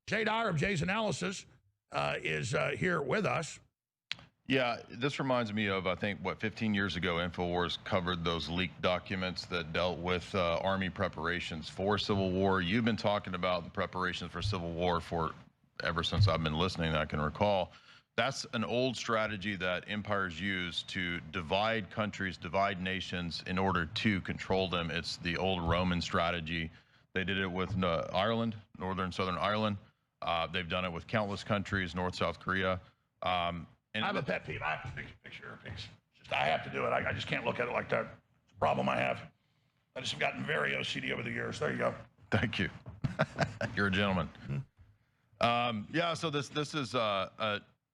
Jay Dyer of Jay's Analysis is here with us. Yeah, this reminds me of, I think, what, 15 years ago, InfoWars covered those leaked documents that dealt with Army preparations for Civil War. You've been talking about the preparations for Civil War for ever since I've been listening, I can recall. That's an old strategy that empires use to divide countries, divide nations in order to control them. It's the old Roman strategy. They did it with Ireland, Northern, Southern Ireland. They've done it with countless countries, North, South Korea. I have a pet peeve. I have to take a picture of a piece. I have to do it. I just can't look at it like that. It's a problem I have. I just have gotten very OCD over the years. There you go. Thank you. You're a gentleman. Yeah, so this is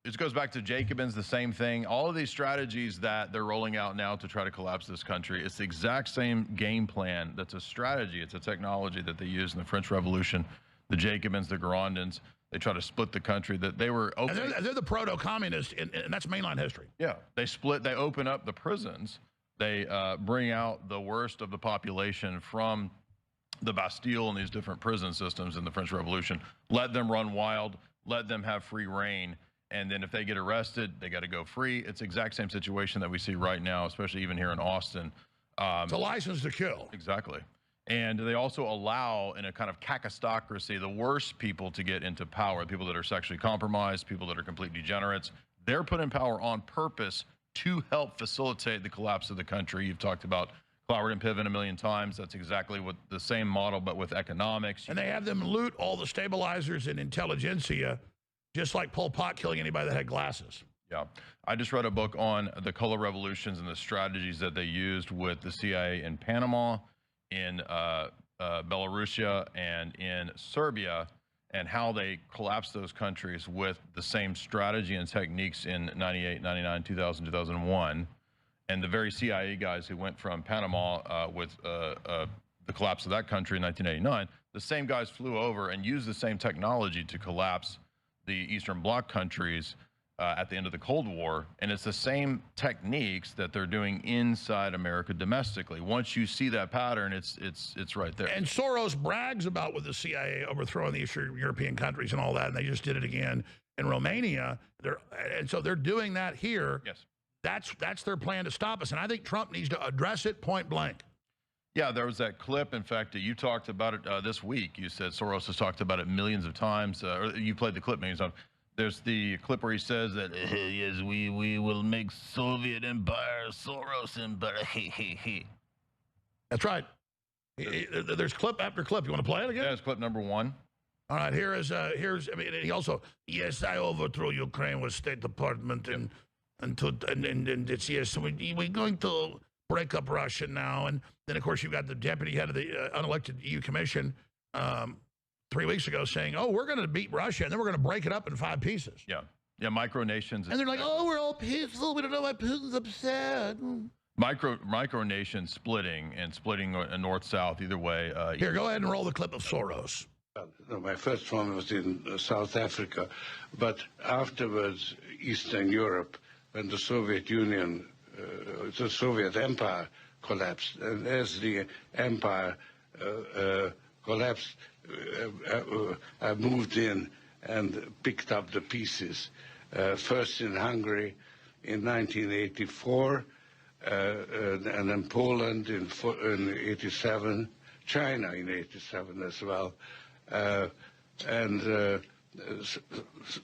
it goes back to Jacobins, the same thing. All of these strategies that they're rolling out now to try to collapse this country, it's the exact same game plan. That's a strategy. It's a technology that they used in the French Revolution. The Jacobins, the Girondins, they try to split the country. That they were open. They're the proto-communists, and that's mainline history. Yeah, they split. They open up the prisons. They bring out the worst of the population from the Bastille and these different prison systems in the French Revolution. Let them run wild. Let them have free reign. And then if they get arrested, they got to go free. It's the exact same situation that we see right now, especially even here in Austin. It's a license to kill. Exactly. And they also allow, in a kind of kakistocracy, the worst people to get into power, people that are sexually compromised, people that are complete degenerates. They're put in power on purpose to help facilitate the collapse of the country. You've talked about Cloward and Piven a million times. That's exactly what the same model, but with economics. And they have them loot all the stabilizers and intelligentsia, just like Pol Pot killing anybody that had glasses. Yeah. I just read a book on the color revolutions and the strategies that they used with the CIA in Panama, in Belarusia, and in Serbia, and how they collapsed those countries with the same strategy and techniques in 98, 99, 2000, 2001. And the very CIA guys who went from Panama with the collapse of that country in 1989, the same guys flew over and used the same technology to collapse the Eastern Bloc countries at the end of the Cold War. And it's the same techniques that they're doing inside America domestically. Once you see that pattern, it's right there. And Soros brags about with the CIA overthrowing the Eastern European countries and all that, and they just did it again in Romania. And so they're doing that here. Yes. That's their plan to stop us. And I think Trump needs to address it point blank. Yeah, there was that clip. In fact, you talked about it this week. You said Soros has talked about it millions of times, or you played the clip millions of times. There's the clip where he says that, yes, we will make Soviet empire, Soros empire, That's right. There's clip after clip. You want to play it again? Yeah, it's clip number one. All right, here's, I mean, he also, yes, I overthrew Ukraine with State Department, and it's, yes, we're going to break up Russia now. And then, of course, you've got the deputy head of the unelected EU Commission 3 weeks ago saying, oh, we're going to beat Russia, and then we're going to break it up in 5 pieces. Yeah. Yeah, micronations. And they're like, oh, we're all peaceful. We don't know why Putin's upset. Micronation splitting and splitting north-south, either way. Here, go ahead and roll the clip of Soros. No, my first one was in South Africa, but afterwards, Eastern Europe, when the Soviet Union, the Soviet Empire collapsed, and as the empire collapsed, I moved in and picked up the pieces. First in Hungary in 1984, and then Poland in 87, China in 87 as well.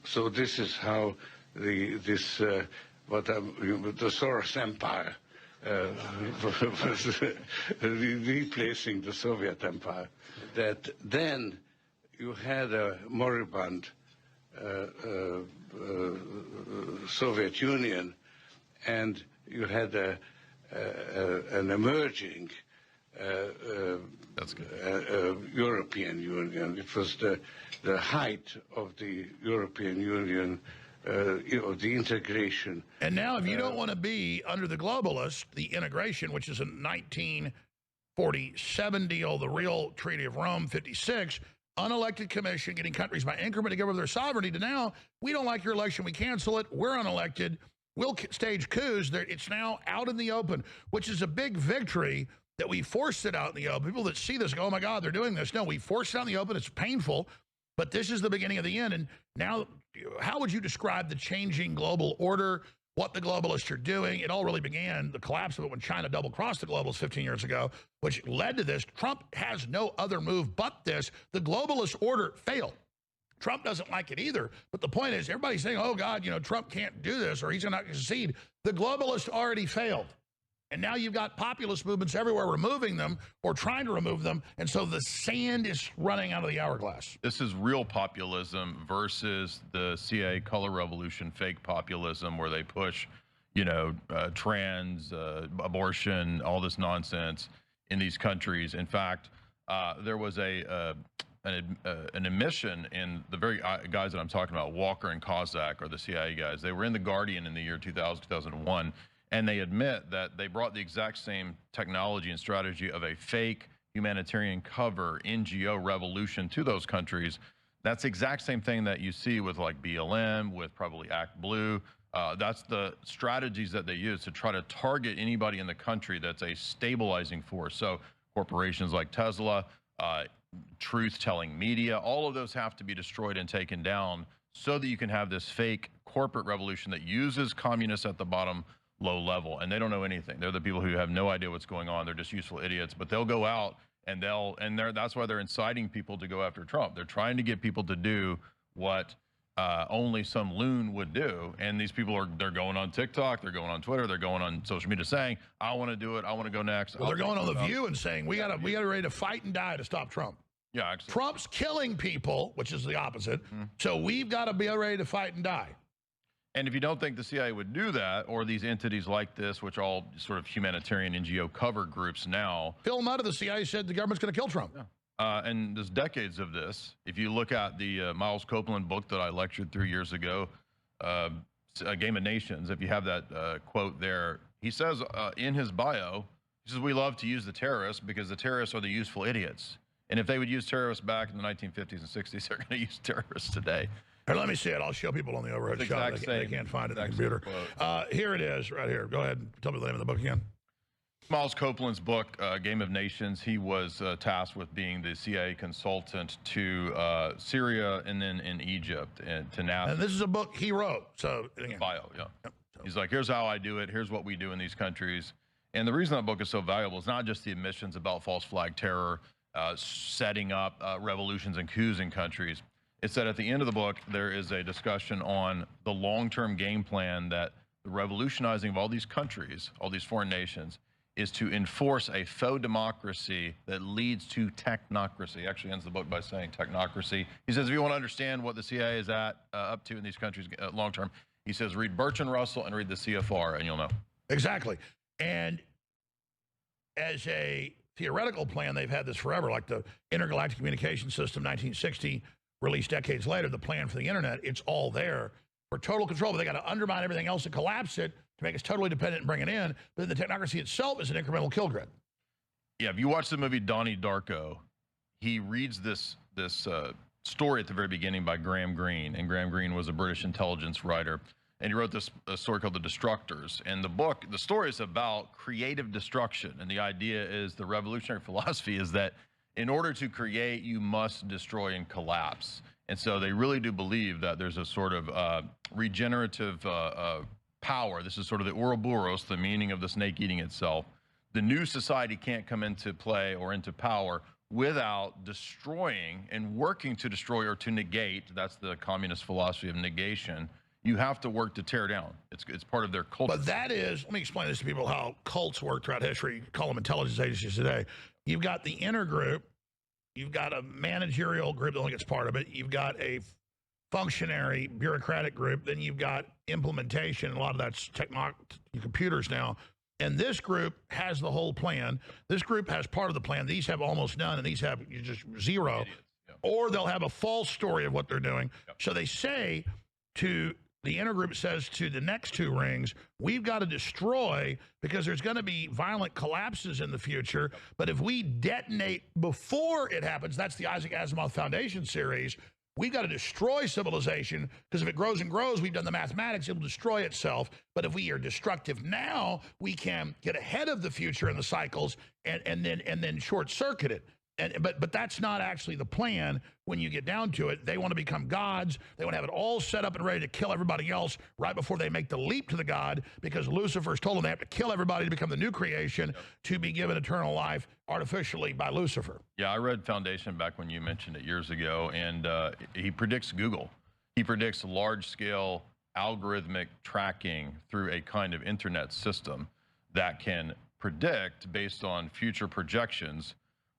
So this is how the Soros Empire was replacing the Soviet Empire. That then you had a moribund Soviet Union, and you had an emerging That's good. European Union. It was the height of the European Union, the integration. And now if you don't want to be under the globalists, the integration, which is a 1947 deal, the real Treaty of Rome, 56, unelected commission, getting countries by increment to give up their sovereignty, to now, we don't like your election, we cancel it, we're unelected, we'll stage coups. It's now out in the open, which is a big victory that we forced it out in the open. People that see this go, oh my God, they're doing this. No, we forced it out in the open. It's painful. But this is the beginning of the end. And now, how would you describe the changing global order, what the globalists are doing? It all really began, the collapse of it, when China double-crossed the globalists 15 years ago, which led to this. Trump has no other move but this. The globalist order failed. Trump doesn't like it either. But the point is, everybody's saying, oh, God, you know, Trump can't do this or he's not going to succeed. The globalists already failed. And now you've got populist movements everywhere removing them or trying to remove them. And so the sand is running out of the hourglass. This is real populism versus the CIA color revolution fake populism where they push, you know, trans, abortion, all this nonsense in these countries. In fact, there was an admission in the very guys that I'm talking about, Walker and Kozak, are the CIA guys. They were in The Guardian in the year 2000, 2001. And they admit that they brought the exact same technology and strategy of a fake humanitarian cover NGO revolution to those countries. That's the exact same thing that you see with like BLM, with probably Act Blue. That's the strategies that they use to try to target anybody in the country that's a stabilizing force. So corporations like Tesla, truth-telling media, all of those have to be destroyed and taken down so that you can have this fake corporate revolution that uses communists at the bottom low level, and they don't know anything. They're the people who have no idea what's going on. They're just useful idiots, but they'll go out and that's why they're inciting people to go after Trump. They're trying to get people to do what only some loon would do. And these people they're going on TikTok, they're going on Twitter, they're going on social media saying, I want to do it, I want to go next. Well, they're going on The View and saying, we got ready to fight and die to stop Trump. Yeah, actually. Trump's killing people, which is the opposite. So we've got to be ready to fight and die. And if you don't think the CIA would do that, or these entities like this, which are all sort of humanitarian NGO cover groups now. Phil Nutt of the CIA said the government's going to kill Trump. Yeah. And there's decades of this. If you look at the Miles Copeland book that I lectured through years ago, A Game of Nations, if you have that quote there, he says in his bio, he says, we love to use the terrorists because the terrorists are the useful idiots. And if they would use terrorists back in the 1950s and 60s, they're going to use terrorists today. Here, let me see it. I'll show people on the overhead shot. They can't find it on the computer. Here it is, right here. Go ahead. Tell me the name of the book again. Miles Copeland's book, Game of Nations. He was tasked with being the CIA consultant to Syria and then in Egypt and to NASA. And this is a book he wrote. So again, bio, yeah. Yep. He's like, here's how I do it. Here's what we do in these countries. And the reason that book is so valuable is not just the admissions about false flag terror, setting up revolutions and coups in countries. It's that at the end of the book, there is a discussion on the long-term game plan that the revolutionizing of all these countries, all these foreign nations, is to enforce a faux democracy that leads to technocracy. He actually ends the book by saying technocracy. He says, if you want to understand what the CIA is up to in these countries long-term, he says, read Bertrand Russell and read the CFR, and you'll know. Exactly. And as a theoretical plan, they've had this forever, like the Intergalactic Communication System, 1960, released decades later, the plan for the internet. It's all there for total control, but they got to undermine everything else and collapse it to make us totally dependent and bring it in. But then the technocracy itself is an incremental kill grid. Yeah, if you watch the movie Donnie Darko, he reads this story at the very beginning by Graham Greene, and Graham Greene was a British intelligence writer, and he wrote this story called The Destructors. And the story is about creative destruction, and the idea is, the revolutionary philosophy is that in order to create, you must destroy and collapse. And so they really do believe that there's a sort of regenerative power. This is sort of the Ouroboros, the meaning of the snake eating itself. The new society can't come into play or into power without destroying and working to destroy or to negate. That's the communist philosophy of negation. You have to work to tear down. It's part of their culture. But that is, let me explain this to people, how cults work throughout history. You call them intelligence agencies today. You've got the inner group. You've got a managerial group that only gets part of it. You've got a functionary bureaucratic group. Then you've got implementation. A lot of that's computers now. And this group has the whole plan. This group has part of the plan. These have almost none, and these have just zero. Yeah. Or they'll have a false story of what they're doing. Yep. So they say to the intergroup says to the next two rings, we've got to destroy because there's going to be violent collapses in the future. But if we detonate before it happens, that's the Isaac Asimov Foundation series, we've got to destroy civilization because if it grows and grows, we've done the mathematics, it'll destroy itself. But if we are destructive now, we can get ahead of the future and the cycles and then short circuit it. But that's not actually the plan when you get down to it. They want to become gods. They want to have it all set up and ready to kill everybody else right before they make the leap to the God, because Lucifer's told them they have to kill everybody to become the new creation, to be given eternal life artificially by Lucifer. Yeah, I read Foundation back when you mentioned it years ago, and he predicts Google. He predicts large-scale algorithmic tracking through a kind of internet system that can predict, based on future projections,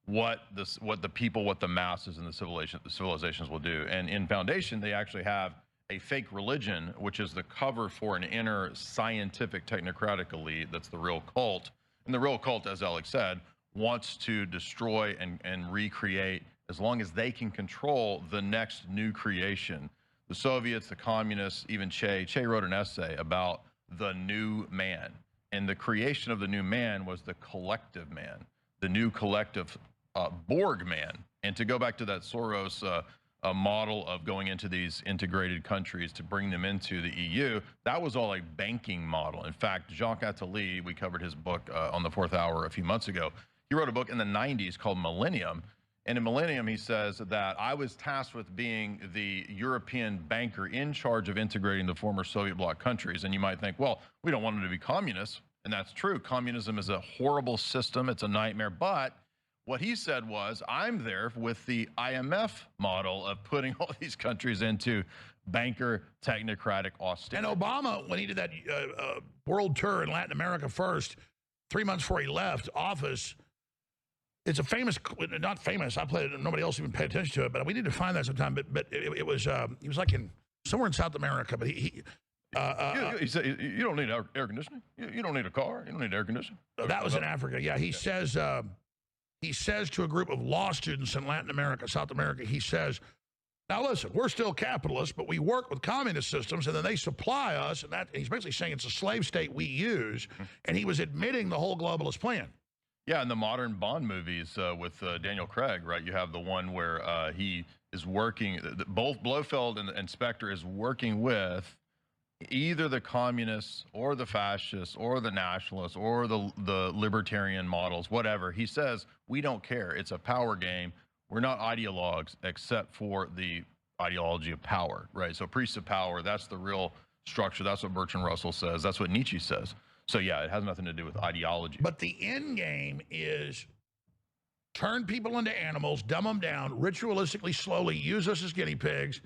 what the people, what the masses and the civilizations will do. And in Foundation, they actually have a fake religion, which is the cover for an inner scientific technocratic elite that's the real cult. And the real cult, as Alex said, wants to destroy and recreate, as long as they can control the next new creation. The Soviets, the communists, even Che wrote an essay about the new man. And the creation of the new man was the collective man, the new collective Borg man. And to go back to that Soros model of going into these integrated countries to bring them into the EU, that was all a banking model. In fact, Jacques Attali, we covered his book on the 4th Hour a few months ago. He wrote a book in the 90s called Millennium. And in Millennium, he says that I was tasked with being the European banker in charge of integrating the former Soviet bloc countries. And you might think, well, we don't want them to be communists. And that's true. Communism is a horrible system. It's a nightmare. But what he said was, I'm there with the IMF model of putting all these countries into banker technocratic austerity. And Obama, when he did that world tour in Latin America first, 3 months before he left office, it's a famous, not famous, I played it, nobody else even paid attention to it, but we need to find that sometime. But it was, he was like somewhere in South America, but he said, you don't need air conditioning. You don't need a car. You don't need air conditioning. That was in Africa. Yeah, he says to a group of law students in Latin America, South America, he says, now listen, we're still capitalists, but we work with communist systems, and then they supply us, and he's basically saying it's a slave state we use, and he was admitting the whole globalist plan. Yeah, in the modern Bond movies with Daniel Craig, right, you have the one where he is working, both Blofeld and Spectre is working with either the communists or the fascists or the nationalists or the libertarian models, whatever. He says, we don't care. It's a power game. We're not ideologues except for the ideology of power, right? So priests of power, that's the real structure. That's what Bertrand Russell says. That's what Nietzsche says. So yeah, it has nothing to do with ideology. But the end game is turn people into animals, dumb them down, ritualistically, slowly use us as guinea pigs,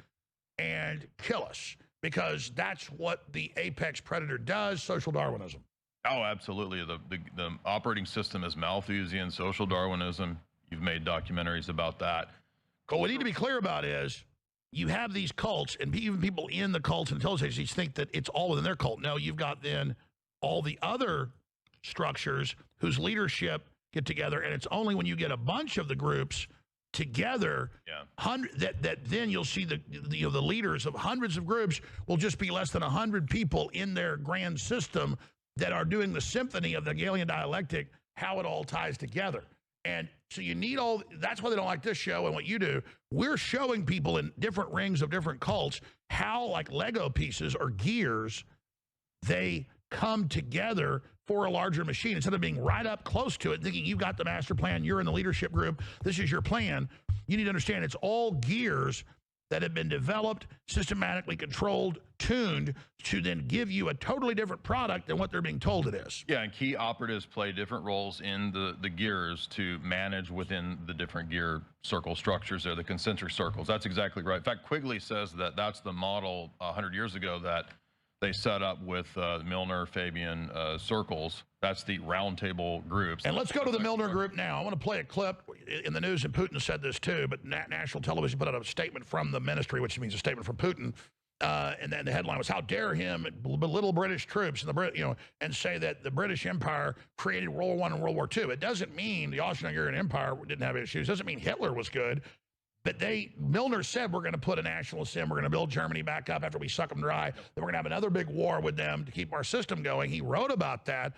and kill us. Because that's what the apex predator does, social Darwinism. Oh, absolutely. The operating system is Malthusian, social Darwinism. You've made documentaries about that. What we need to be clear about is you have these cults, and even people in the cults and intelligence agencies think that it's all within their cult. No, you've got then all the other structures whose leadership get together, and it's only when you get a bunch of the groups together, that then you'll see the leaders of hundreds of groups will just be less than 100 people in their grand system that are doing the symphony of the Hegelian dialectic, how it all ties together. And so you need that's why they don't like this show and what you do. We're showing people in different rings of different cults how, like Lego pieces or gears, they come together for a larger machine. Instead of being right up close to it, thinking you've got the master plan, you're in the leadership group, this is your plan, you need to understand it's all gears that have been developed, systematically controlled, tuned to then give you a totally different product than what they're being told it is. Yeah, and key operatives play different roles in the gears to manage within the different gear circle structures there, the concentric circles. That's exactly right. In fact, Quigley says that that's the model 100 years ago that they set up with Milner, Fabian circles. That's the roundtable groups. And let's go to the Milner group now. I want to play a clip in the news, and Putin said this too, but national television put out a statement from the ministry, which means a statement from Putin. And then the headline was, how dare him belittle British troops and and say that the British Empire created World War I and World War II. It doesn't mean the Austro-Hungarian Empire didn't have issues. It doesn't mean Hitler was good. But Milner said, we're going to put a nationalist in, we're going to build Germany back up after we suck them dry, then we're going to have another big war with them to keep our system going. He wrote about that.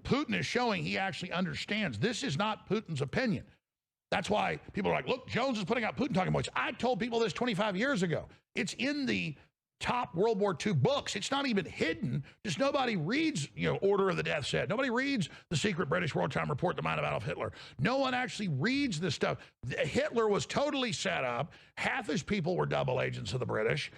Putin is showing he actually understands. This is not Putin's opinion. That's why people are like, look, Jones is putting out Putin talking points. I told people this 25 years ago. It's in the top World War II books. It's not even hidden. Just nobody reads, Order of the Death Set. Nobody reads the secret British wartime report, The Mind of Adolf Hitler. No one actually reads this stuff. Hitler was totally set up. Half his people were double agents of the British.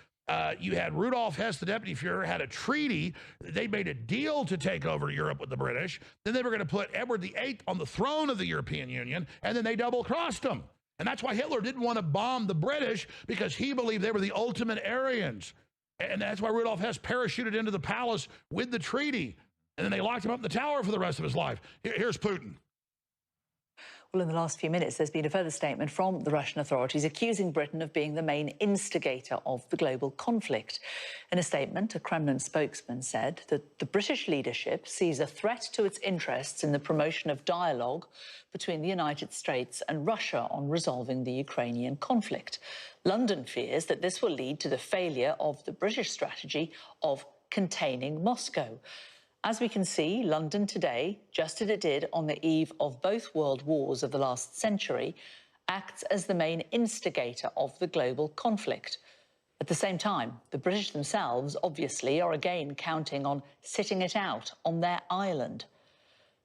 You had Rudolf Hess, the deputy Fuhrer, had a treaty. They made a deal to take over Europe with the British. Then they were going to put Edward VIII on the throne of the European Union, and then they double-crossed him. And that's why Hitler didn't want to bomb the British, because he believed they were the ultimate Aryans. And that's why Rudolf Hess parachuted into the palace with the treaty. And then they locked him up in the tower for the rest of his life. Here's Putin. Well, in the last few minutes, there's been a further statement from the Russian authorities accusing Britain of being the main instigator of the global conflict. In a statement, a Kremlin spokesman said that the British leadership sees a threat to its interests in the promotion of dialogue between the United States and Russia on resolving the Ukrainian conflict. London fears that this will lead to the failure of the British strategy of containing Moscow. As we can see, London today, just as it did on the eve of both world wars of the last century, acts as the main instigator of the global conflict. At the same time, the British themselves obviously are again counting on sitting it out on their island.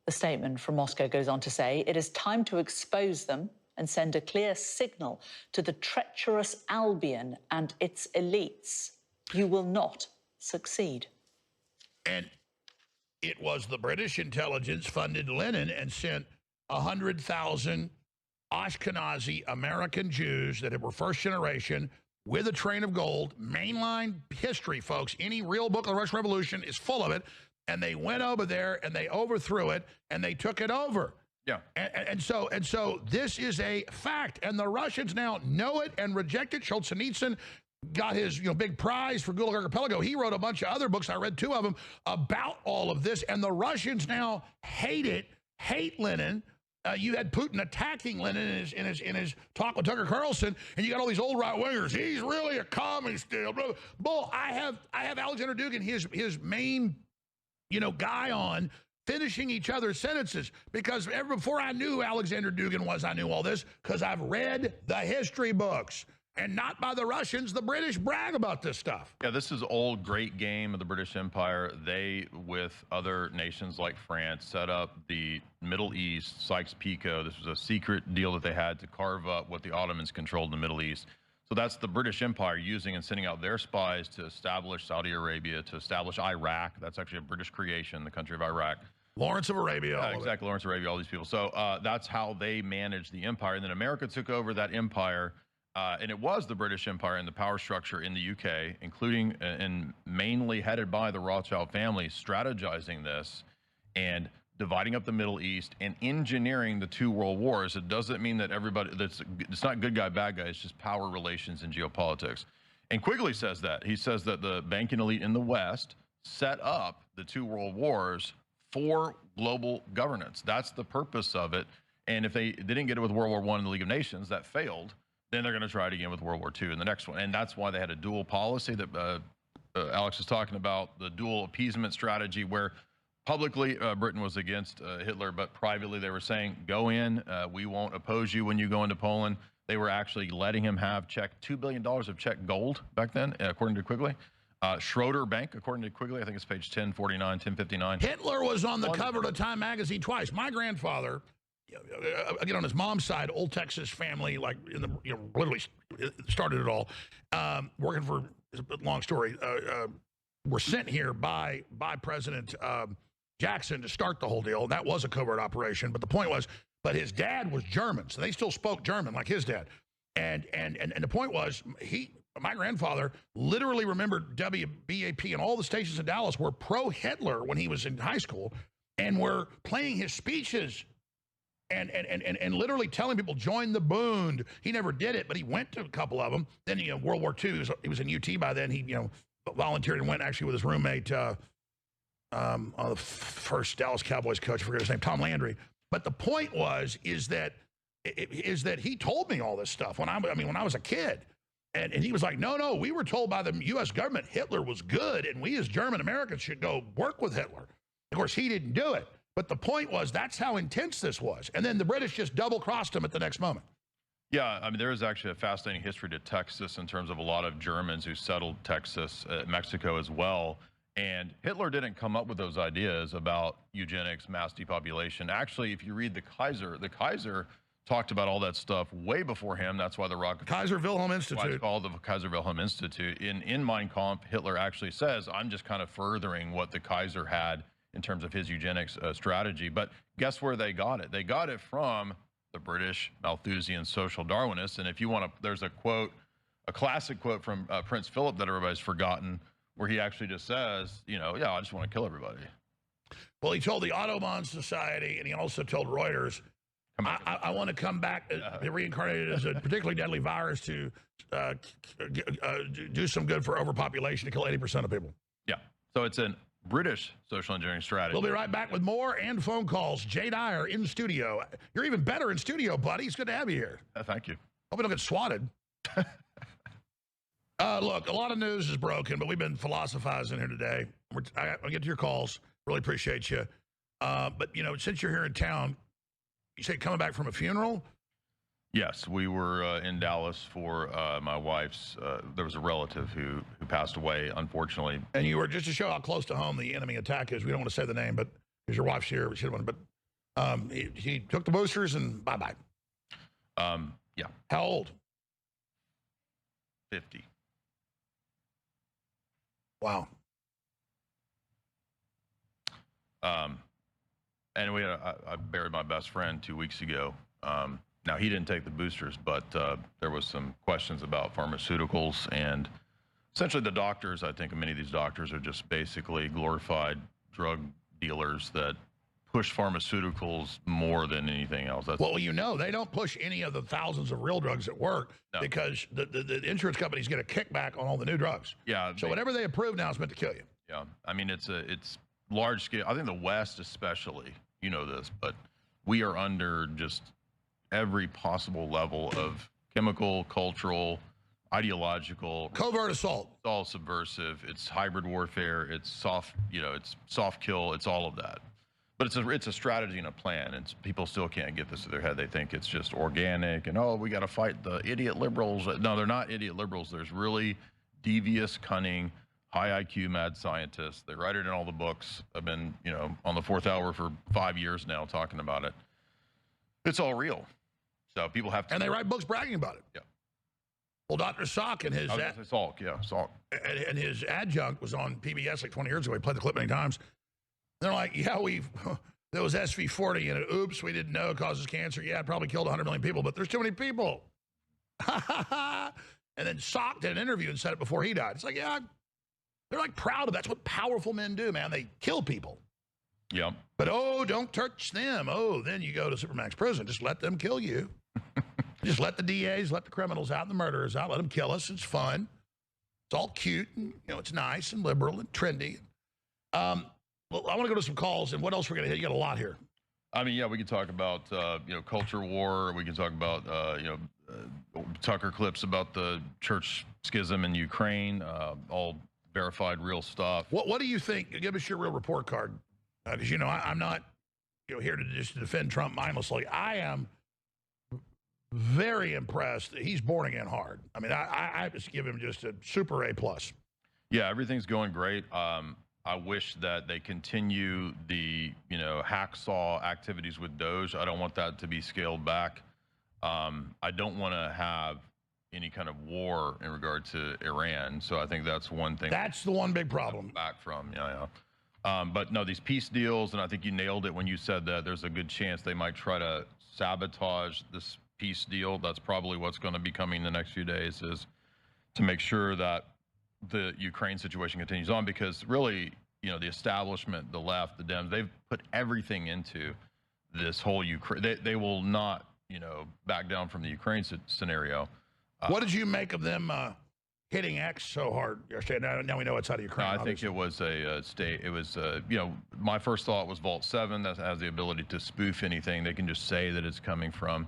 The statement from Moscow goes on to say it is time to expose them and send a clear signal to the treacherous Albion and its elites. You will not succeed. And it was the British intelligence funded Lenin and sent 100,000 Ashkenazi American Jews that were first generation with a train of gold. Mainline history, folks. Any real book of the Russian Revolution is full of it. And they went over there and they overthrew it and they took it over. Yeah. And so this is a fact. And the Russians now know it and reject it. Solzhenitsyn got his big prize for Gulag Archipelago. He wrote a bunch of other books. I read 2 of them about all of this. And the Russians now hate it, hate Lenin. You had Putin attacking Lenin in his talk with Tucker Carlson, and you got all these old right wingers. He's really a commie still. Bull. I have Alexander Dugin, his main guy on, finishing each other's sentences, because before I knew who Alexander Dugin was, I knew all this because I've read the history books. And not by the Russians. The British brag about this stuff. Yeah, this is old great game of the British Empire. They, with other nations like France, set up the Middle East, Sykes-Picot. This was a secret deal that they had to carve up what the Ottomans controlled in the Middle East. So that's the British Empire using and sending out their spies to establish Saudi Arabia, to establish Iraq. That's actually a British creation, the country of Iraq. Lawrence of Arabia. Exactly, Lawrence of Arabia, all these people. So that's how they managed the empire. And then America took over that empire. And it was the British Empire and the power structure in the UK, including and mainly headed by the Rothschild family, strategizing this and dividing up the Middle East and engineering the 2 world wars. It doesn't mean that it's not good guy, bad guy. It's just power relations and geopolitics. And Quigley says that. He says that the banking elite in the West set up the 2 world wars for global governance. That's the purpose of it. And if they didn't get it with World War I in the League of Nations, that failed. Then they're going to try it again with World War II in the next one. And that's why they had a dual policy that Alex is talking about, the dual appeasement strategy, where publicly Britain was against Hitler, but privately they were saying, go in, we won't oppose you when you go into Poland. They were actually letting him have $2 billion of Czech gold back then, according to Quigley. Schroeder Bank, according to Quigley, I think it's page 1049, 1059. Hitler was on the cover of Time magazine twice. My grandfather, again, on his mom's side, old Texas family, like in the literally started it all. Working for, long story, were sent here by President Jackson to start the whole deal. And that was a covert operation. But the point was, but his dad was German, so they still spoke German like his dad. And the point was, my grandfather literally remembered WBAP and all the stations in Dallas were pro-Hitler when he was in high school, and were playing his speeches. And literally telling people, join the Bund. He never did it, but he went to a couple of them. Then, World War II, he was in UT by then. He, volunteered and went actually with his roommate, the first Dallas Cowboys coach, I forget his name, Tom Landry. But the point is that he told me all this stuff when I was a kid. And he was like, no, we were told by the U.S. government Hitler was good, and we as German Americans should go work with Hitler. Of course, he didn't do it. But the point was, that's how intense this was. And then the British just double-crossed him at the next moment. Yeah, I mean, there is actually a fascinating history to Texas in terms of a lot of Germans who settled Texas, Mexico as well. And Hitler didn't come up with those ideas about eugenics, mass depopulation. Actually, if you read the Kaiser talked about all that stuff way before him. That's why the Kaiser Wilhelm Institute. Why it's called the Kaiser Wilhelm Institute. In Mein Kampf, Hitler actually says, I'm just kind of furthering what the Kaiser had in terms of his eugenics strategy. But guess where they got it? They got it from the British Malthusian social Darwinists. And if you want to, there's a quote, a classic quote from Prince Philip that everybody's forgotten, where he actually just says, you know, yeah, I just want to kill everybody. Well, he told the Audubon Society, and he also told Reuters, I want to come back reincarnated as a particularly deadly virus to do some good for overpopulation to kill 80% of people. Yeah. So it's a British social engineering strategy. We'll be right back with more and phone calls. Jay Dyer in studio. You're even better in studio, buddy. It's good to have you here. Thank you. Hope we don't get swatted. Look, a lot of news is broken, but we've been philosophizing here today. I'll get to your calls. Really appreciate you. But, you know, since you're here in town, you say coming back from a funeral? Yes, we were in Dallas for my wife's. There was a relative who passed away, unfortunately. And you were, just to show how close to home the enemy attack is, we don't want to say the name, but because your wife's here, we should have wanted, but he took the boosters and bye-bye. Yeah. How old? 50. Wow. And I buried my best friend 2 weeks ago. Now, he didn't take the boosters, but there was some questions about pharmaceuticals. And essentially the doctors, I think many of these doctors are just basically glorified drug dealers that push pharmaceuticals more than anything else. That's well, you know, they don't push any of the thousands of real drugs at work because the insurance companies get a kickback on all the new drugs. Yeah. So whatever they approve now is meant to kill you. Yeah. I mean, it's large scale. I think the West especially, you know this, but we are under just every possible level of chemical, cultural, ideological, covert assault. It's all subversive. It's hybrid warfare. It's soft, you know, it's soft kill. It's all of that. But it's a strategy and a plan, and people still can't get this to their head. They think it's just organic, and, oh, we got to fight the idiot liberals. No, they're not idiot liberals. There's really devious, cunning, high IQ mad scientists. They write it in all the books. I've been, you know, on the 4th hour for 5 years now talking about it. It's all real. So people have to. And they write books bragging about it. Yeah. Well, Dr. Salk and his Salk, yeah, Salk. And his adjunct was on PBS like 20 years ago. He played the clip many times. They're like, yeah, there was SV40 in it. Oops, we didn't know it causes cancer. Yeah, it probably killed 100 million people, but there's too many people. And then Salk did an interview and said it before he died. It's like, yeah, they're like proud of that's what powerful men do, man. They kill people. Yeah. But, oh, don't touch them. Oh, then you go to Supermax prison. Just let them kill you. Just let the DAs, let the criminals out, and the murderers out. Let them kill us. It's fun. It's all cute. And, you know, it's nice and liberal and trendy. Well, I want to go to some calls, and what else we're going to hit? You got a lot here. I mean, yeah, we could talk about, you know, culture war. We can talk about, you know, Tucker clips about the church schism in Ukraine, all verified real stuff. What do you think? Give us your real report card. Because, you know, I'm not, you know, here to just defend Trump mindlessly. I am very impressed that he's born again hard. I mean, I just give him just a super A+. Yeah, everything's going great. I wish that they continue the, you know, hacksaw activities with Doge. I don't want that to be scaled back. I don't want to have any kind of war in regard to Iran. So I think that's one thing. That's the one big problem. Back from, yeah. But no, these peace deals, and I think you nailed it when you said that there's a good chance they might try to sabotage this peace deal. That's probably what's going to be coming in the next few days, is to make sure that the Ukraine situation continues on, because really, you know, the establishment, the left, the Dems, they've put everything into this whole Ukraine. They will not, you know, back down from the Ukraine scenario. What did you make of them hitting X so hard yesterday? Now we know it's out of Ukraine. No, I think it was a state. It was, you know, my first thought was Vault 7 that has the ability to spoof anything. They can just say that it's coming from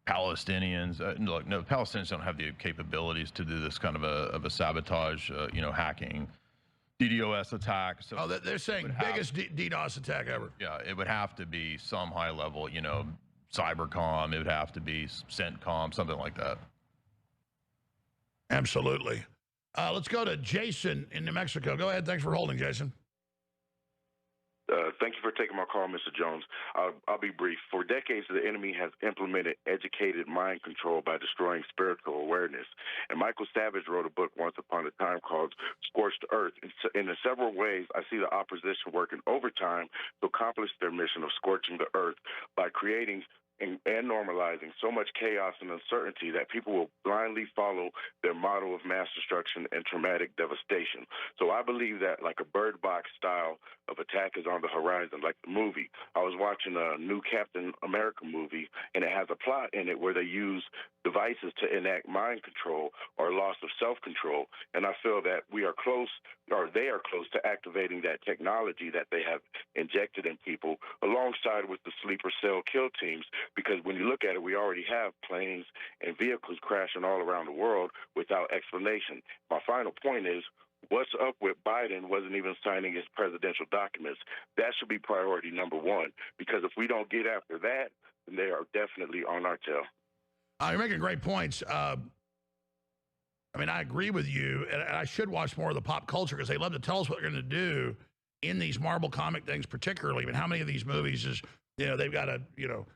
Palestinians. Look, no, Palestinians don't have the capabilities to do this kind of a sabotage, you know, hacking, DDoS attack. So oh, they're saying biggest DDoS attack ever. Yeah, it would have to be some high level, you know, Cybercom. It would have to be CENTCOM, something like that. Absolutely. Let's go to Jason in New Mexico. Go ahead. Thanks for holding, Jason. Thank you for taking my call, Mr. Jones. I'll be brief. For decades, the enemy has implemented educated mind control by destroying spiritual awareness. And Michael Savage wrote a book once upon a time called Scorched Earth. And in several ways, I see the opposition working overtime to accomplish their mission of scorching the earth by creating and normalizing so much chaos and uncertainty that people will blindly follow their model of mass destruction and traumatic devastation. So I believe that like a bird box style of attack is on the horizon, like the movie. I was watching a new Captain America movie, and it has a plot in it where they use devices to enact mind control or loss of self-control. And I feel that we are close, or they are close to activating that technology that they have injected in people alongside with the sleeper cell kill teams. Because when you look at it, we already have planes and vehicles crashing all around the world without explanation. My final point is, what's up with Biden wasn't even signing his presidential documents? That should be priority number one, because if we don't get after that, then they are definitely on our tail. You're making great points. I mean, I agree with you, and I should watch more of the pop culture because they love to tell us what they're going to do in these Marvel comic things particularly. I mean, how many of these movies is, they've got to,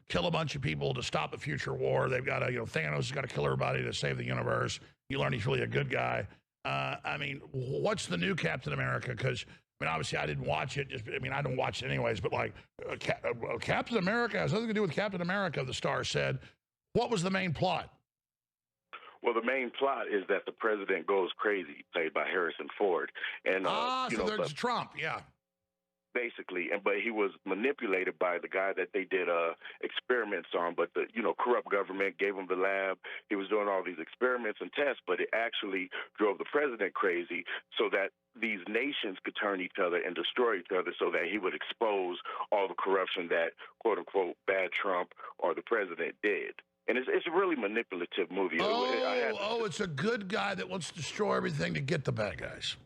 kill a bunch of people to stop a future war. They've got to, Thanos has got to kill everybody to save the universe. You learn he's really a good guy. I mean, what's the new Captain America? Because, obviously I didn't watch it. I don't watch it anyways, but like Captain America has nothing to do with Captain America, the Star said. What was the main plot? Well, the main plot is that the president goes crazy, played by Harrison Ford. And so there's Trump, yeah. Basically, but he was manipulated by the guy that they did experiments on. But the corrupt government gave him the lab. He was doing all these experiments and tests, but it actually drove the president crazy so that these nations could turn each other and destroy each other, so that he would expose all the corruption that quote unquote bad Trump or the president did. And it's a really manipulative movie. It's a good guy that wants to destroy everything to get the bad guys.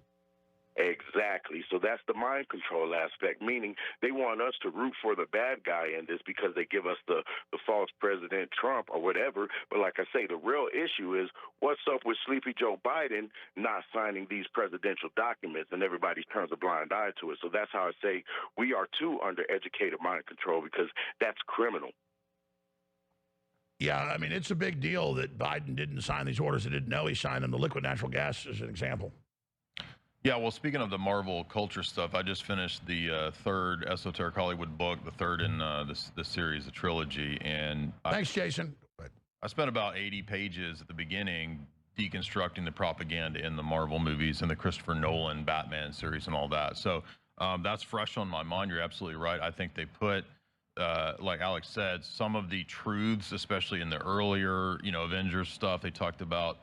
Exactly. So that's the mind control aspect, meaning they want us to root for the bad guy in this because they give us the false President Trump or whatever. But like I say, the real issue is what's up with Sleepy Joe Biden not signing these presidential documents, and everybody turns a blind eye to it. So that's how I say we are too under educated mind control, because that's criminal. Yeah, it's a big deal that Biden didn't sign these orders. He didn't know he signed them. The liquid natural gas is an example. Yeah, well, speaking of the Marvel culture stuff, I just finished the third Esoteric Hollywood book, the third in this series, the trilogy. And thanks, Jason. I spent about 80 pages at the beginning deconstructing the propaganda in the Marvel movies and the Christopher Nolan Batman series and all that. So that's fresh on my mind. You're absolutely right. I think they put, like Alex said, some of the truths, especially in the earlier, Avengers stuff, they talked about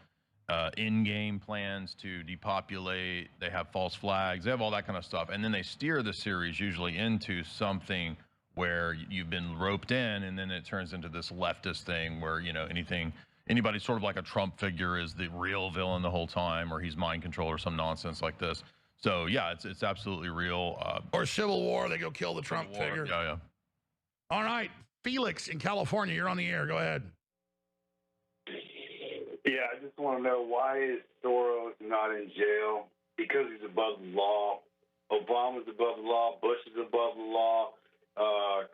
in-game plans to depopulate. They have false flags. They have all that kind of stuff. And then they steer the series usually into something where you've been roped in, and then it turns into this leftist thing where, anybody sort of like a Trump figure is the real villain the whole time, or he's mind control or some nonsense like this. So, yeah, it's absolutely real. Or Civil War, they go kill the Trump figure. Yeah. All right. Felix in California, you're on the air. Go ahead. Yeah, I just want to know, why is Soros not in jail? Because he's above the law. Obama's above the law. Bush is above the law.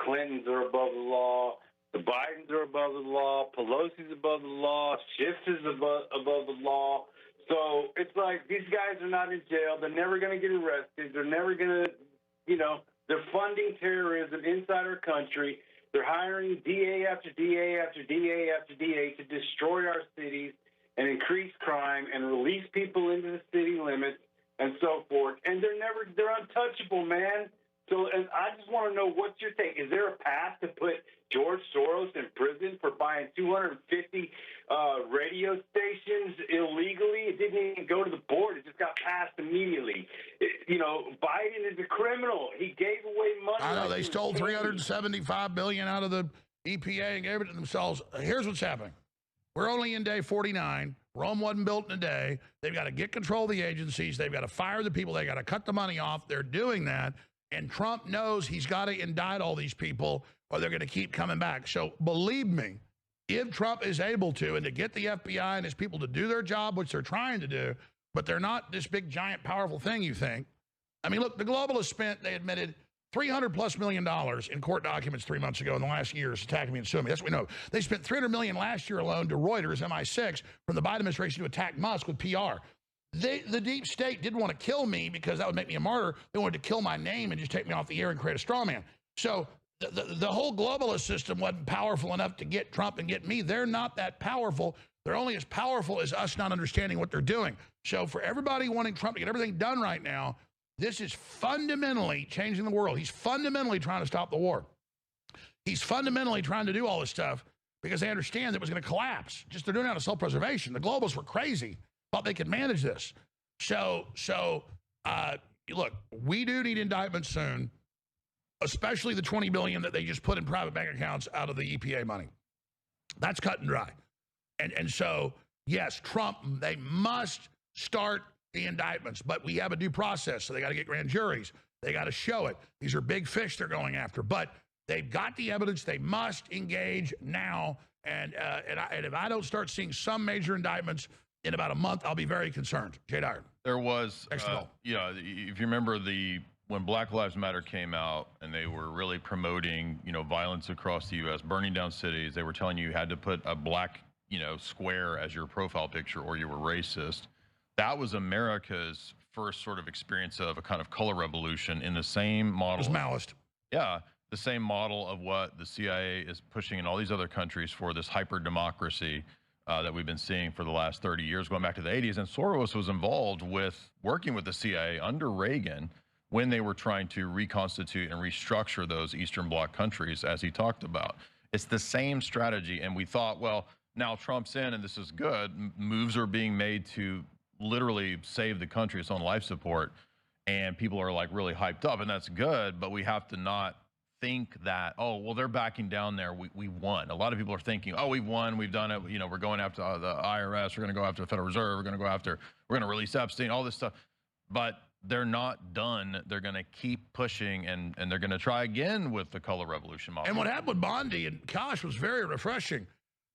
Clintons are above the law. The Bidens are above the law. Pelosi's above the law. Schiff is above the law. So it's like, these guys are not in jail. They're never going to get arrested. They're never going to, they're funding terrorism inside our country. They're hiring DA after DA after DA after DA to destroy our cities and increase crime and release people into the city limits and so forth. And they're untouchable, man. So and I just want to know, what's your take? Is there a path to put George Soros in prison for buying 250 radio stations illegally? It didn't even go to the board. It just got passed immediately. Biden is a criminal. He gave away money. I know. They stole $375 billion out of the EPA and gave it to themselves. Here's what's happening. We're only in day 49. Rome wasn't built in a day. They've got to get control of the agencies. They've got to fire the people. They got to cut the money off. They're doing that. And Trump knows he's got to indict all these people or they're going to keep coming back. So believe me, if Trump is able to, and to get the FBI and his people to do their job, which they're trying to do, but they're not this big, giant, powerful thing you think. I mean, look, the globalists spent, they admitted, $300+ million in court documents 3 months ago in the last years attacking me and suing me. That's what we know. They spent $300 million last year alone to Reuters, MI6, from the Biden administration to attack Musk with PR. The deep state didn't want to kill me because that would make me a martyr. They wanted to kill my name and just take me off the air and create a straw man. So the whole globalist system wasn't powerful enough to get Trump and get me. They're not that powerful. They're only as powerful as us not understanding what they're doing. So for everybody wanting Trump to get everything done right now, this is fundamentally changing the world. He's fundamentally trying to stop the war. He's fundamentally trying to do all this stuff because they understand that it was going to collapse. Just they're doing it out of self-preservation. The globalists were crazy, thought they could manage this. So look, we do need indictments soon, especially the $20 billion that they just put in private bank accounts out of the EPA money. That's cut and dry. And so, yes, Trump, they must start the indictments, but we have a due process, so they got to get grand juries. They got to show it. These are big fish they're going after, but they've got the evidence. They must engage now, and if I don't start seeing some major indictments in about a month, I'll be very concerned. Jay Dyer. There was, if you remember when Black Lives Matter came out and they were really promoting, violence across the U.S., burning down cities, they were telling you had to put a black, square as your profile picture or you were racist. That was America's first sort of experience of a kind of color revolution in the same model. It was Maoist. Yeah, the same model of what the CIA is pushing in all these other countries for this hyper-democracy that we've been seeing for the last 30 years, going back to the 80s. And Soros was involved with working with the CIA under Reagan when they were trying to reconstitute and restructure those Eastern Bloc countries, as he talked about. It's the same strategy. And we thought, well, now Trump's in and this is good. Moves are being made to literally save the country, its own life support. And people are like really hyped up, and that's good. But we have to not think that, oh, well, they're backing down there. We won. A lot of people are thinking, oh, we've won. We've done it. We're going after the IRS. We're going to go after the Federal Reserve. We're going to release Epstein, all this stuff. But they're not done. They're going to keep pushing, and they're going to try again with the color revolution model. And what happened with Bondi and Kosh was very refreshing.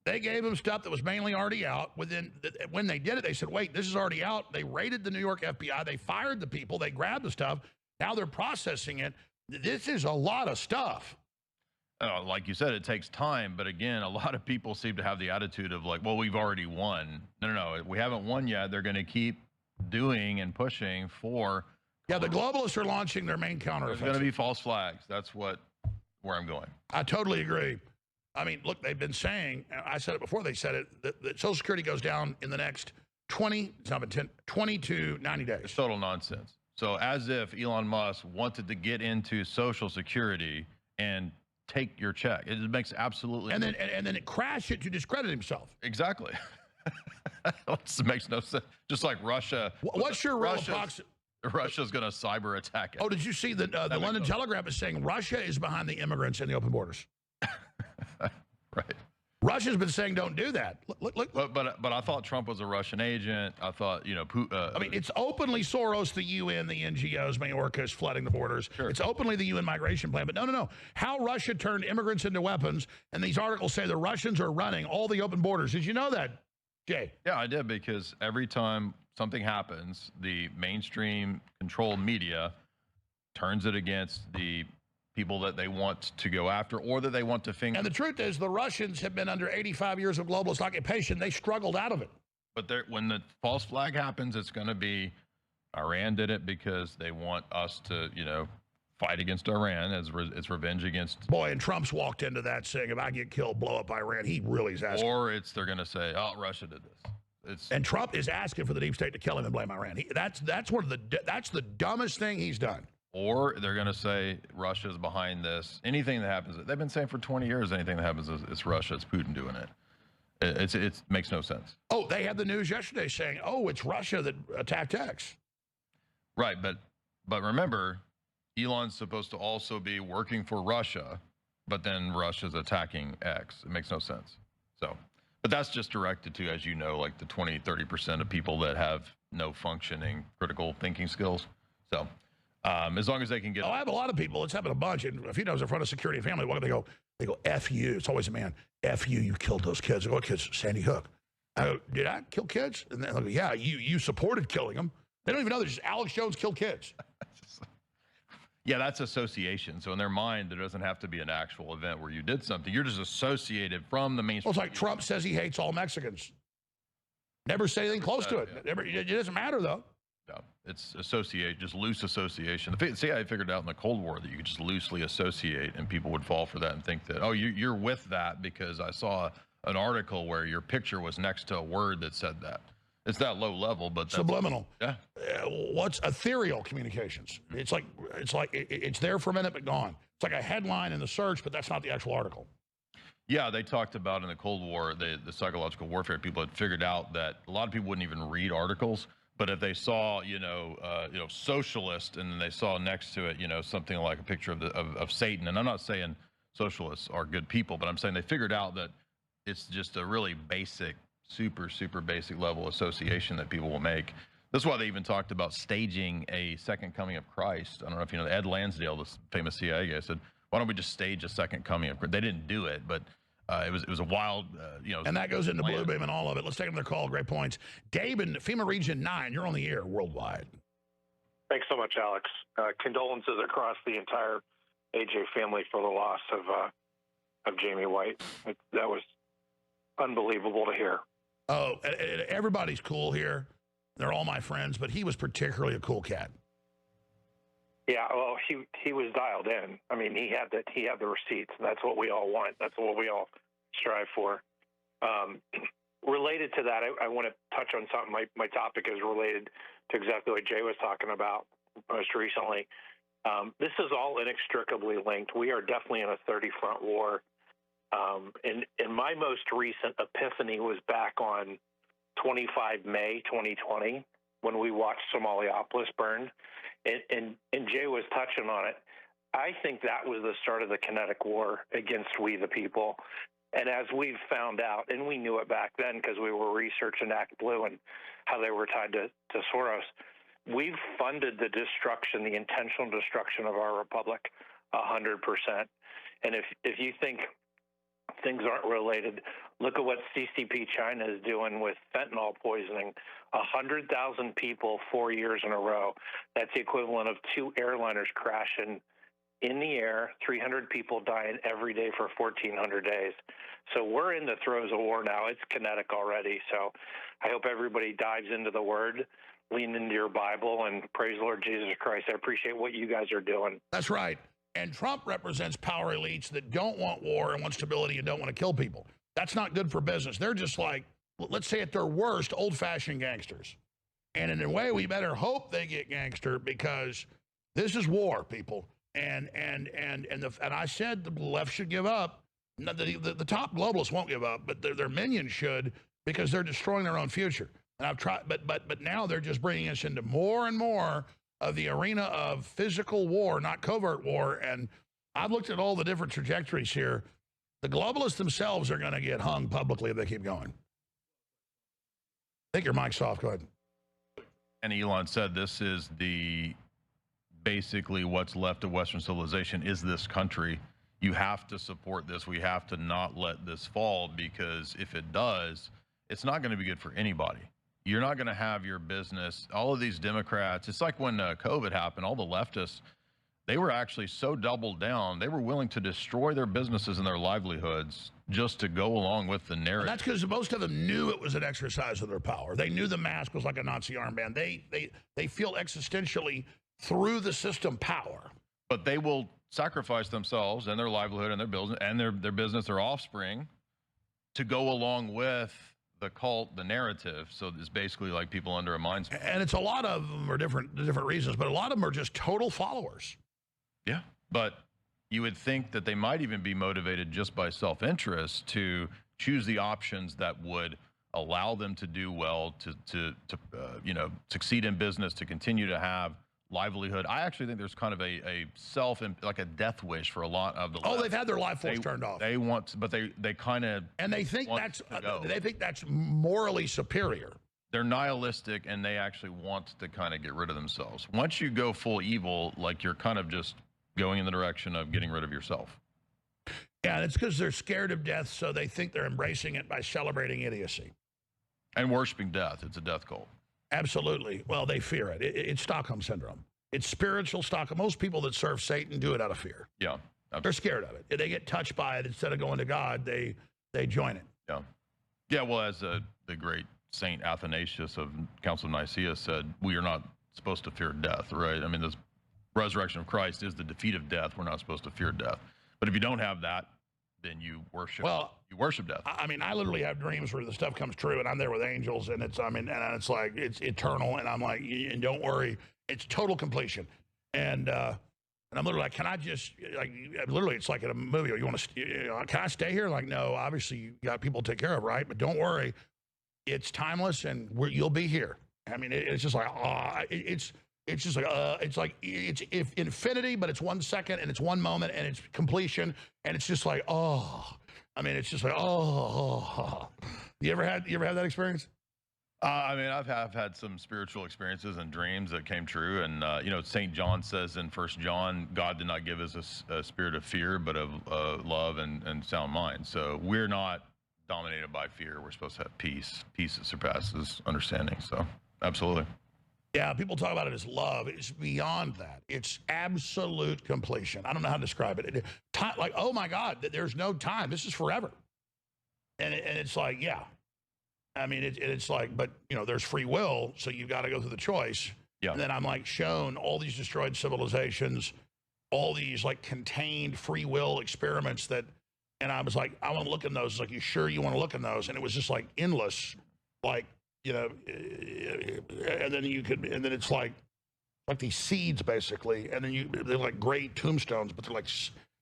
They gave him stuff that was mainly already out. When they did it, they said, wait, this is already out. They raided the New York FBI. They fired the people. They grabbed the stuff. Now they're processing it. This is a lot of stuff. Like you said, it takes time. But again, a lot of people seem to have the attitude of like, well, we've already won. No, we haven't won yet. They're going to keep doing and pushing for. Yeah, the globalists are launching their main counteroffensive. There's going to be false flags. That's where I'm going. I totally agree. I mean, look, they've been saying, I said it before they said it, that Social Security goes down in the next 20 to 90 days. It's total nonsense. So as if Elon Musk wanted to get into Social Security and take your check. It makes absolutely and then it crash it to discredit himself. Exactly. It makes no sense. Just like Russia. What's your real approximate? Russia's going to cyber attack it. Oh, did you see that the London Telegraph is saying Russia is behind the immigrants and the open borders? Right. Russia's been saying don't do that. Look. But I thought Trump was a Russian agent. I thought, I mean, it's openly Soros, the UN, the NGOs, Mayorkas flooding the borders. Sure. It's openly the UN migration plan. But no. How Russia turned immigrants into weapons, and these articles say the Russians are running all the open borders. Did you know that, Jay? Yeah, I did, because every time something happens, the mainstream controlled media turns it against the people that they want to go after or that they want to finger. And the truth is the Russians have been under 85 years of globalist occupation. They struggled out of it. But when the false flag happens, it's going to be Iran did it because they want us to, fight against Iran as it's revenge against. Boy, and Trump's walked into that saying, if I get killed, blow up Iran. He really is asking. Or they're going to say, oh, Russia did this. And Trump is asking for the deep state to kill him and blame Iran. That's the dumbest thing he's done. Or they're going to say Russia's behind this. Anything that happens, they've been saying for 20 years, anything that happens is Russia. It's Putin doing it. It makes no sense. Oh, they had the news yesterday saying, oh, it's Russia that attacked X. Right, but remember, Elon's supposed to also be working for Russia, but then Russia's attacking X. It makes no sense. So, but that's just directed to, as you know, like the 20, 30% of people that have no functioning critical thinking skills. So. As long as they can get. Oh, I have a lot of people. It's happened a bunch. And a few times in front of security and family, they go, F you. It's always a man. F you. You killed those kids. I go, what kids? Sandy Hook. I go, did I kill kids? And they go, yeah, you supported killing them. They don't even know that just Alex Jones killed kids. Yeah, that's association. So in their mind, there doesn't have to be an actual event where you did something. You're just associated from the mainstream. Well, it's like Trump says he hates all Mexicans. Never say anything close to it. Yeah. It doesn't matter, though. No, it's just loose association. The CIA figured out in the Cold War that you could just loosely associate, and people would fall for that and think that, oh, you're with that because I saw an article where your picture was next to a word that said that. It's that low level, but that's, subliminal. Yeah. What's ethereal communications? It's there for a minute but gone. It's like a headline in the search, but that's not the actual article. Yeah, they talked about in the Cold War the psychological warfare. People had figured out that a lot of people wouldn't even read articles, but if they saw socialist and then they saw next to it something like a picture of Satan, and I'm not saying socialists are good people, but I'm saying they figured out that it's just a really basic, super basic level association that people will make. That's why they even talked about staging a second coming of Christ. I don't know if you know Ed Lansdale, the famous CIA guy, said, "Why don't we just stage a second coming of Christ?" They didn't do it, but it was a wild, And that goes into Blue Beam and all of it. Let's take another call. Great points. Gabe in FEMA Region 9, you're on the air worldwide. Thanks so much, Alex. Condolences across the entire AJ family for the loss of Jamie White. That was unbelievable to hear. Oh, everybody's cool here. They're all my friends, but he was particularly a cool cat. Yeah, well, he was dialed in. I mean, he had the receipts, and that's what we all want. That's what we all strive for. Related to that, I want to touch on something. My topic is related to exactly what Jay was talking about most recently. This is all inextricably linked. We are definitely in a 30-front war. And my most recent epiphany was back on 25 May 2020 when we watched Somaliopolis burn. And Jay was touching on it. I think that was the start of the kinetic war against we the people. And as we've found out, and we knew it back then because we were researching Act Blue and how they were tied to Soros, we've funded the destruction, the intentional destruction of our republic 100%. And if you think things aren't related, look at what CCP China is doing with fentanyl poisoning. 100,000 people 4 years in a row. That's the equivalent of 2 airliners crashing in the air, 300 people dying every day for 1,400 days. So we're in the throes of war now. It's kinetic already. So I hope everybody dives into the Word, lean into your Bible, and praise the Lord Jesus Christ. I appreciate what you guys are doing. That's right. And Trump represents power elites that don't want war and want stability and don't want to kill people. That's not good for business. They're just like, let's say at their worst, old-fashioned gangsters. And in a way, we better hope they get gangster because this is war, people. And I said the left should give up. The top globalists won't give up, but their minions should because they're destroying their own future. And I've tried, but now they're just bringing us into more and more of the arena of physical war, not covert war. And I've looked at all the different trajectories here. The globalists themselves are going to get hung publicly if they keep going. I think your mic's off. Go ahead. And Elon said this is basically what's left of Western civilization is this country. You have to support this. We have to not let this fall because if it does, it's not going to be good for anybody. You're not going to have your business. All of these Democrats, it's like when COVID happened, all the leftists, they were actually so doubled down. They were willing to destroy their businesses and their livelihoods just to go along with the narrative. And that's because most of them knew it was an exercise of their power. They knew the mask was like a Nazi armband. They feel existentially through the system power. But they will sacrifice themselves and their livelihood and their business and their business, their offspring, to go along with the cult, the narrative. So it's basically like people under a mind spell. And it's a lot of them are different reasons, but a lot of them are just total followers. Yeah, but you would think that they might even be motivated just by self-interest to choose the options that would allow them to do well, to succeed in business, to continue to have livelihood. I actually think there's kind of a like a death wish for a lot of the left. Oh, they've had their life force turned off. They want, but they kind of and they think that's morally superior. they're nihilistic and they actually want to kind of get rid of themselves. Once you go full evil, like you're kind of just going in the direction of getting rid of yourself. Yeah, it's because they're scared of death, so they think they're embracing it by celebrating idiocy. And worshiping death. It's a death cult. Absolutely. Well, they fear it. It's Stockholm Syndrome. It's spiritual Stockholm. Most people that serve Satan do it out of fear. Yeah. Absolutely. They're scared of it. If they get touched by it, instead of going to God, they join it. Yeah. Yeah, well, as the great Saint Athanasius of Council of Nicaea said, we are not supposed to fear death, right? I mean, this resurrection of Christ is the defeat of death. We're not supposed to fear death. But if you don't have that, then you worship death. I mean, I literally have dreams where the stuff comes true and I'm there with angels and it's it's like it's eternal and I'm like, and don't worry, it's total completion. And I'm literally like, can I just literally it's like in a movie, you want to can I stay here? Like, no, obviously you got people to take care of, right? But don't worry, it's timeless and you'll be here. I mean, it's just like it's just like it's infinity, but it's 1 second and it's 1 moment and it's completion and it's just like it's just like You ever have that experience? I mean, I've had some spiritual experiences and dreams that came true, and St. John says in 1 John, God did not give us a spirit of fear, but of love and sound mind. So we're not dominated by fear. We're supposed to have peace that surpasses understanding. So absolutely. Yeah, people talk about it as love. It's beyond that. It's absolute completion. I don't know how to describe it. Like, oh my God, there's no time. This is forever. And it's like, yeah. I mean, it's like, but there's free will, so you've got to go through the choice. Yeah. And then I'm like shown all these destroyed civilizations, all these like contained free will experiments and I was like, I want to look in those. Like, you sure you want to look in those? And it was just like endless, like, and then it's like these seeds basically, and then they're like gray tombstones, but they're like,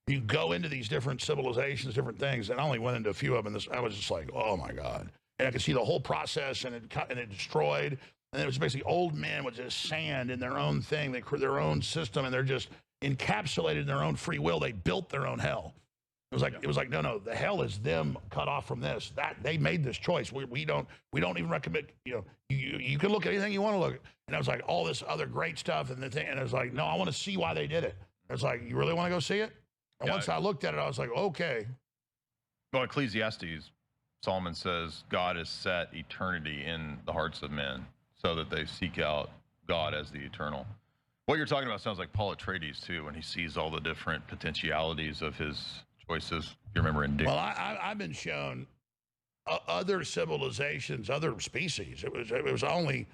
you go into these different civilizations, different things, and I only went into a few of them. I was just like, oh my God. And I could see the whole process, and it destroyed. And it was basically old men with just sand in their own thing. They create their own system, and they're just encapsulated in their own free will. They built their own hell. It was like no, the hell is them cut off from this. That they made this choice. We don't even recommend. You can look at anything you want to look at. And I was like all this other great stuff and the thing. And I was like, no, I want to see why they did it. I was like, you really want to go see it? And once I looked at it, I was like, okay. Well, Ecclesiastes, Solomon says God has set eternity in the hearts of men so that they seek out God as the eternal. What you're talking about sounds like Paul Atreides too, when he sees all the different potentialities of his choices. You remember in Dick? Well, I've been shown other civilizations, other species. It was only,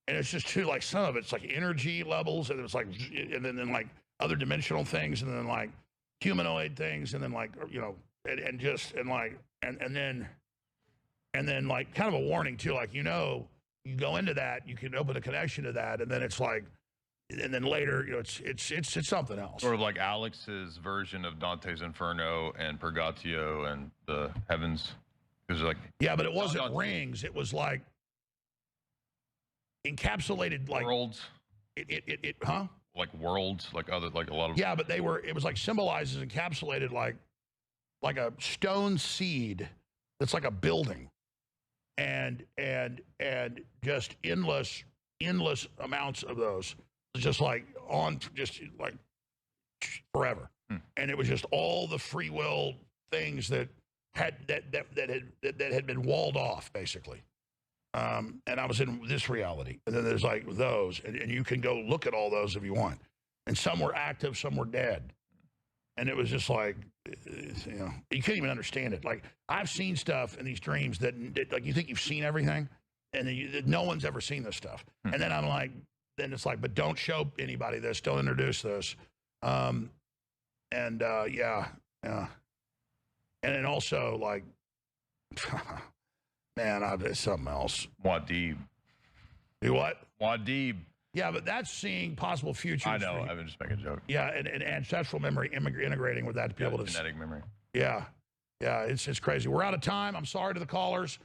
and it's just too like some of it's like energy levels, and it was like, and then like other dimensional things, and then like humanoid things, and then like and then like kind of a warning too, like you go into that, you can open a connection to that, and then it's like. And then later, it's something else. Sort of like Alex's version of Dante's Inferno and Purgatio and the heavens. It was like, yeah, but it wasn't rings. It was like encapsulated, like worlds. Huh? Like worlds, like a lot of. Yeah, but it was like symbolizes encapsulated like a stone seed that's like a building, and just endless amounts of those. Just like forever, and it was just all the free will things that had been walled off basically. And I was in this reality, and then there's like those, and you can go look at all those if you want. And some were active, some were dead, and it was just like you couldn't even understand it. Like I've seen stuff in these dreams that like you think you've seen everything, and then no one's ever seen this stuff, and then I'm like. Then it's like, but don't show anybody this. Don't introduce this. Yeah. And then also like, man, it's something else. Muad'Dib. Do what? Muad'Dib. Yeah, but that's seeing possible futures. I know. I've been just making a joke. Yeah, and ancestral memory integrating with that to be able to genetic memory. Yeah, it's crazy. We're out of time. I'm sorry to the callers.